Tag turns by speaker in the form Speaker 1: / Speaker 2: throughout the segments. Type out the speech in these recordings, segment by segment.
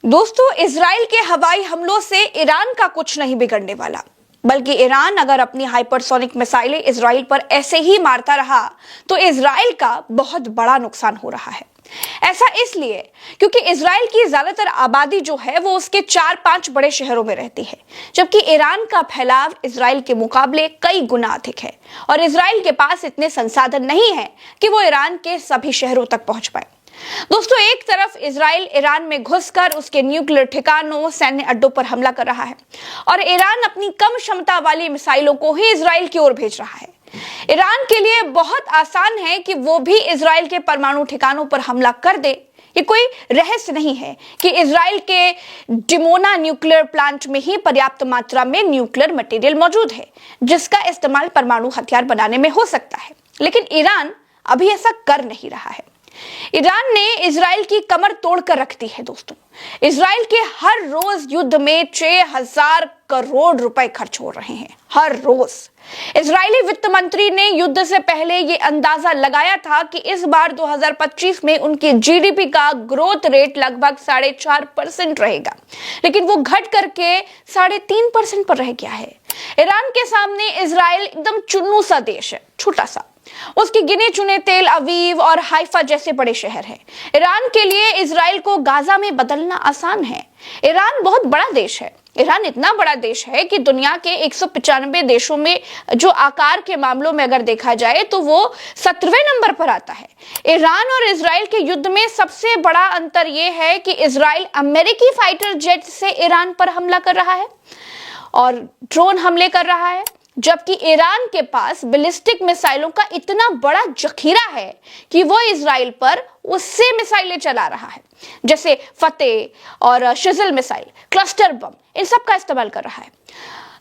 Speaker 1: दोस्तों, इजराइल के हवाई हमलों से ईरान का कुछ नहीं बिगड़ने वाला, बल्कि ईरान अगर अपनी हाइपरसोनिक मिसाइलें इजराइल पर ऐसे ही मारता रहा तो इजराइल का बहुत बड़ा नुकसान हो रहा है। ऐसा इसलिए क्योंकि इजराइल की ज्यादातर आबादी जो है वो उसके 4-5 बड़े शहरों में रहती है, जबकि ईरान का फैलाव इजराइल के मुकाबले कई गुना अधिक है और इजराइल के पास इतने संसाधन नहीं है कि वो ईरान के सभी शहरों तक पहुंच पाए। दोस्तों, एक तरफ इजराइल ईरान में घुसकर उसके न्यूक्लियर ठिकानों, सैन्य अड्डों पर हमला कर रहा है और ईरान अपनी कम क्षमता वाली मिसाइलों को ही इजराइल की ओर भेज रहा है। ईरान के लिए बहुत आसान है कि वो भी इजराइल के परमाणु ठिकानों पर हमला कर दे। ये कोई रहस्य नहीं है कि इजराइल के डिमोना न्यूक्लियर प्लांट में ही पर्याप्त मात्रा में न्यूक्लियर मटेरियल मौजूद है, जिसका इस्तेमाल परमाणु हथियार बनाने में हो सकता है। लेकिन ईरान अभी ऐसा कर नहीं रहा है। ईरान ने इजराइल की कमर तोड़कर रख दी है। दोस्तों, इजराइल के हर रोज युद्ध में 6,000 करोड़ रुपए खर्च हो रहे हैं, हर रोज। इजरायली वित्त मंत्री ने युद्ध से पहले ये अंदाजा लगाया था कि इस बार 2025 में उनकी जीडीपी का ग्रोथ रेट लगभग 4.5% रहेगा, लेकिन वो घट करके 3.5% पर रह गया है। ईरान के सामने इजराइल एकदम चुन्नू सा देश है, छोटा सा। उसके गिने चुने तेल अवीव और हाइफा जैसे बड़े शहर हैं। ईरान के लिए इजराइल को गाजा में बदलना आसान है। ईरान बहुत बड़ा देश है। ईरान इतना बड़ा देश है कि दुनिया के 195 देशों में जो आकार के मामलों में अगर देखा जाए तो वो 17वें नंबर पर आता है। ईरान और इजराइल के युद्ध में सबसे बड़ा अंतर यह है कि इजराइल अमेरिकी फाइटर जेट से ईरान पर हमला कर रहा है और ड्रोन हमले कर रहा है, जबकि ईरान के पास बैलिस्टिक मिसाइलों का इतना बड़ा जखीरा है कि वो इजराइल पर उससे मिसाइलें चला रहा है, जैसे फतेह और शिजल मिसाइल, क्लस्टर बम, इन सब का इस्तेमाल कर रहा है।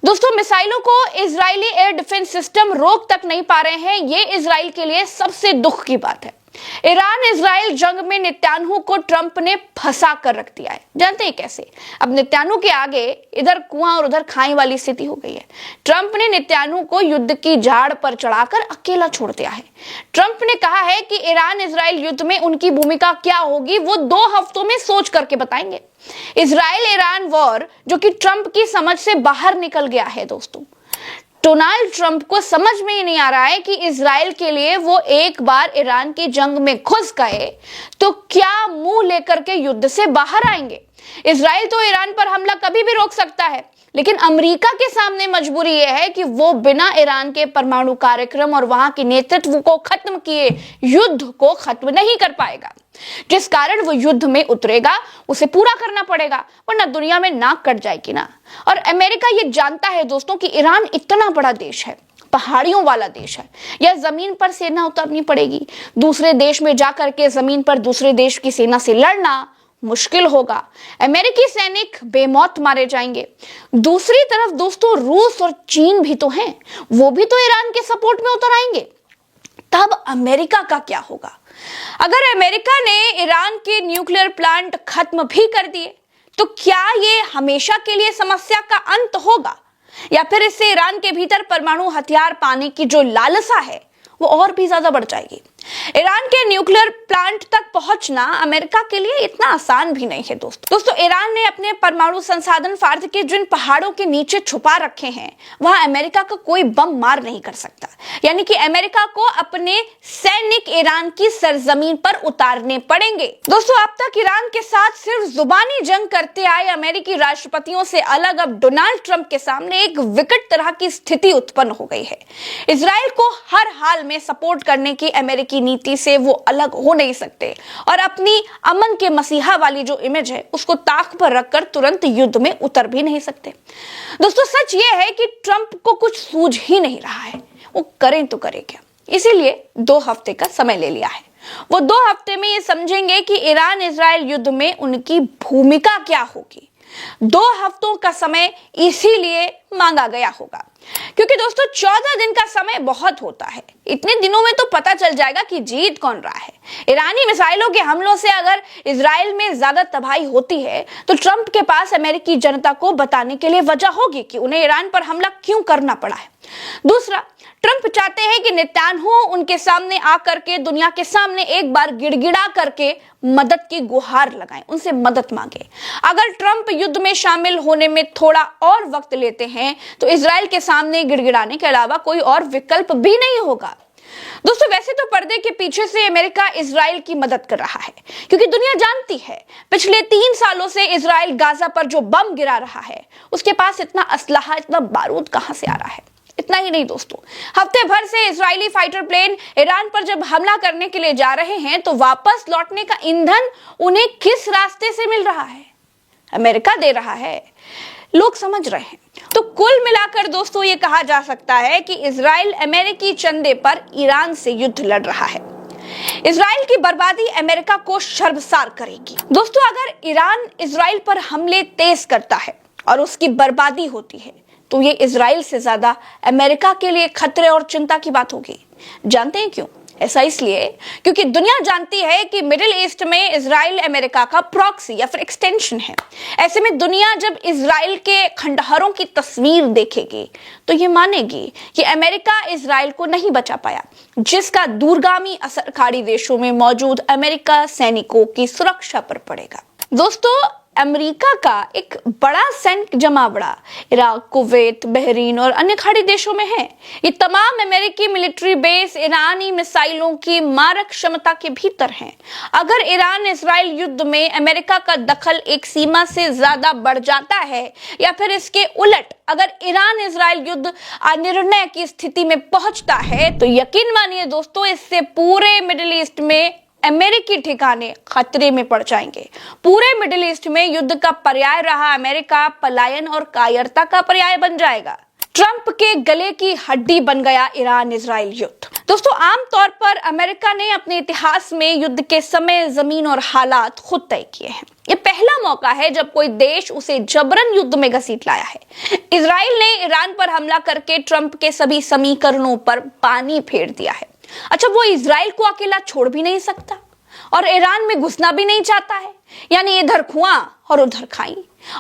Speaker 1: दोस्तों, मिसाइलों को इजरायली एयर डिफेंस सिस्टम रोक तक नहीं पा रहे हैं। ये इजराइल के लिए सबसे दुख की बात है। ईरान इजराइल जंग में नेतन्याहू को ट्रंप ने फंसा कर रख दिया है। जानते हैं कैसे? अब नेतन्याहू के आगे इधर कुआं और उधर खाई वाली स्थिति हो गई है। ट्रंप ने नेतन्याहू को युद्ध की झाड़ पर चढ़ाकर अकेला छोड़ दिया है। ट्रंप ने कहा है कि ईरान इजराइल युद्ध में उनकी भूमिका क्या होगी वो 2 हफ्तों में सोच करके बताएंगे। इजराइल ईरान वॉर जो कि ट्रंप की समझ से बाहर निकल गया है। दोस्तों, डोनाल्ड ट्रंप को समझ में ही नहीं आ रहा है कि इजराइल के लिए वो एक बार ईरान की जंग में घुस गए तो क्या मुंह लेकर के युद्ध से बाहर आएंगे। इजराइल तो ईरान पर हमला कभी भी रोक सकता है, लेकिन अमेरिका के सामने मजबूरी यह है कि वो बिना ईरान के परमाणु कार्यक्रम और वहां के नेतृत्व को खत्म किए युद्ध को खत्म नहीं कर पाएगा, जिस कारण वो युद्ध में उतरेगा। उसे पूरा करना पड़ेगा, वरना दुनिया में नाक कट जाएगी ना। और अमेरिका ये जानता है दोस्तों कि ईरान इतना बड़ा देश है, पहाड़ियों वाला देश है। यह जमीन पर सेना उतारनी पड़ेगी। दूसरे देश में जाकर के जमीन पर दूसरे देश की सेना से लड़ना मुश्किल होगा। अमेरिकी सैनिक बेमौत मारे जाएंगे। दूसरी तरफ दोस्तों, रूस और चीन भी तो हैं, वो भी तो ईरान के सपोर्ट में उतर आएंगे। तब अमेरिका का क्या होगा? अगर अमेरिका ने ईरान के न्यूक्लियर प्लांट खत्म भी कर दिए तो क्या ये हमेशा के लिए समस्या का अंत होगा, या फिर इससे ईरान के भीतर परमाणु हथियार पाने की जो लालसा है वो और भी ज्यादा बढ़ जाएगी। ईरान के न्यूक्लियर प्लांट तक पहुंचना अमेरिका के लिए इतना आसान भी नहीं है। दोस्तों, ईरान ने अपने परमाणु संसाधन फार्द के जिन पहाड़ों के नीचे छुपा रखे हैं वहां अमेरिका का कोई बम मार नहीं कर सकता। यानी कि अमेरिका को अपने सैनिक ईरान की सरजमीन पर उतारने पड़ेंगे। दोस्तों, अब तक ईरान के साथ सिर्फ जुबानी जंग करते आए अमेरिकी राष्ट्रपतियों से अलग अब डोनाल्ड ट्रंप के सामने एक विकट तरह की स्थिति उत्पन्न हो गई है। इजराइल को हर हाल में सपोर्ट करने की अमेरिकी की नीति से वो अलग हो नहीं सकते और अपनी अमन के मसीहा वाली जो इमेज है उसको ताक पर रखकर तुरंत युद्ध में उतर भी नहीं सकते। दोस्तों, सच ये है कि ट्रंप को कुछ सूझ ही नहीं रहा है, वो करें तो करें क्या। इसीलिए 2 हफ्ते का समय ले लिया है। वो 2 हफ्ते में ये समझेंगे कि ईरान इजराइल युद्ध में उनकी भूमिका क्या होगी। 2 हफ्तों का समय इसीलिए मांगा गया होगा, क्योंकि दोस्तों 14 दिन का समय बहुत होता है। इतने दिनों में तो पता चल जाएगा कि जीत कौन रहा है। ईरानी मिसाइलों के हमलों से अगर इजराइल में ज्यादा तबाही होती है तो ट्रंप के पास अमेरिकी जनता को बताने के लिए वजह होगी कि उन्हें ईरान पर हमला क्यों करना पड़ा है। दूसरा, ट्रंप चाहते हैं कि नेतान्याहू उनके सामने आकर के दुनिया के सामने एक बार गिड़गिड़ा करके मदद की गुहार लगाएं, उनसे मदद मांगे। अगर ट्रंप युद्ध में शामिल होने में थोड़ा और वक्त लेते हैं तो इजराइल के सामने गिड़गिड़ाने के अलावा कोई और विकल्प भी नहीं होगा। दोस्तों, वैसे तो पर्दे के पीछे से अमेरिका इजराइल की मदद कर रहा है, क्योंकि दुनिया जानती है पिछले 3 सालों से इजराइल गाजा पर जो बम गिरा रहा है उसके पास इतना असलहा, इतना बारूद कहां से आ रहा है। इतना ही नहीं दोस्तों, हफ्ते भर से इजरायली फाइटर प्लेन ईरान पर जब हमला करने के लिए जा रहे हैं तो वापस लौटने का ईंधन उन्हें किस रास्ते से मिल रहा है? अमेरिका दे रहा है। लोग समझ रहे हैं। तो कुल मिलाकर दोस्तों ये कहा जा सकता है कि इजराइल अमेरिकी चंदे पर ईरान से युद्ध लड़ रहा है। इजराइल की बर्बादी अमेरिका को शर्मसार करेगी। दोस्तों, अगर ईरान इजराइल पर हमले तेज करता है और उसकी बर्बादी होती है तो ये इजराइल से ज्यादा अमेरिका के लिए खतरे और चिंता की बात होगी। जानते हैं क्यों? ऐसा इसलिए क्योंकि दुनिया जानती है कि मिडिल ईस्ट में इजराइल अमेरिका का प्रॉक्सी या फिर एक्सटेंशन है। ऐसे में दुनिया जब इजराइल के खंडहरों की तस्वीर देखेगी तो ये मानेगी कि अमेरिका इजराइल को नहीं बचा पाया, जिसका दूरगामी असर खाड़ी देशों में मौजूद अमेरिका सैनिकों की सुरक्षा पर पड़ेगा। दोस्तों, अमेरिका का एक बड़ा सैनिक जमावड़ा इराक, कुवैत, बहरीन और अन्य खाड़ी देशों में है। ये तमाम अमेरिकी मिलिट्री बेस ईरानी मिसाइलों की मारक क्षमता के भीतर हैं। अगर ईरान इजराइल युद्ध में अमेरिका का दखल एक सीमा से ज्यादा बढ़ जाता है या फिर इसके उलट अगर ईरान इजराइल युद्ध अनिर्णय की स्थिति में पहुंचता है तो यकीन मानिए दोस्तों, इससे पूरे मिडिल ईस्ट में अमेरिकी ठिकाने खतरे में पड़ जाएंगे। पूरे मिडिल ईस्ट में युद्ध का पर्याय रहा अमेरिका पलायन और कायरता का पर्याय बन जाएगा। ट्रंप के गले की हड्डी बन गया ईरान इजराइल युद्ध। दोस्तों, आमतौर पर अमेरिका ने अपने इतिहास में युद्ध के समय, जमीन और हालात खुद तय किए हैं। ये पहला मौका है जब कोई देश उसे जबरन युद्ध में घसीट लाया है। इजराइल ने ईरान पर हमला करके ट्रंप के सभी समीकरणों पर पानी फेर दिया है। अच्छा, वो इजराइल को अकेला छोड़ भी नहीं सकता और ईरान में घुसना भी नहीं चाहता है, यानी इधर खुआ और उधर खाई,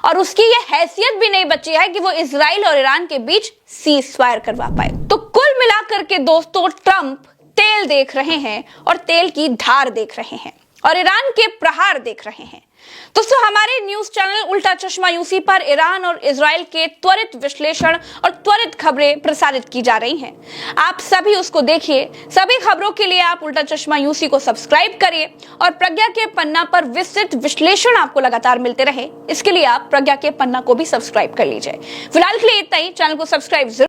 Speaker 1: और उसकी ये हैसियत भी नहीं बची है कि वो इजराइल और ईरान के बीच सीज फायर करवा पाए। तो कुल मिलाकर के दोस्तों, ट्रंप तेल देख रहे हैं और तेल की धार देख रहे हैं और ईरान के प्रहार देख रहे हैं। दोस्तों, हमारे न्यूज चैनल उल्टा चश्मा यूसी पर ईरान और इजराइल के त्वरित विश्लेषण और त्वरित खबरें प्रसारित की जा रही हैं। आप सभी उसको देखिए। सभी खबरों के लिए आप उल्टा चश्मा यूसी को सब्सक्राइब करिए और प्रज्ञा के पन्ना पर विस्तृत विश्लेषण आपको लगातार मिलते रहे, इसके लिए आप प्रज्ञा के पन्ना को भी सब्सक्राइब कर लीजिए। फिलहाल के लिए इतना ही। चैनल को सब्सक्राइब